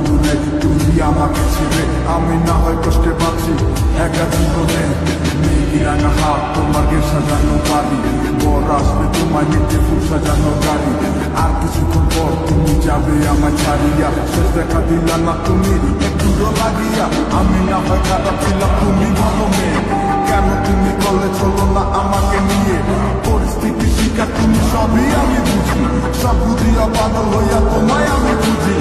বন্ধুরে তুমি আমাকে ছেড়ে আমি না হয় কষ্টে বাঁচি একা জীবনে মেঘি রাঙা হাত তোমাকে সাজানো বাড়ি বর আসবে তোমায় নিতে ফুল সাজানো গাড়ি আর কিছুক্ষণ পর তুমি যাবে আমার ছাড়িয়া শেষ দেখা দিলা না তুমি একটু লাগিয়া আমি না হয় খারাপ ছিলাম তুমি ভালো মেয়ে কেন তুমি বলে চলো না আমাকে নিয়ে পরিস্থিতি শিকার তুমি সবই আমি বুঝি সব বুঝিয়া পাগল হইয়া তোমায় আমি বুঝি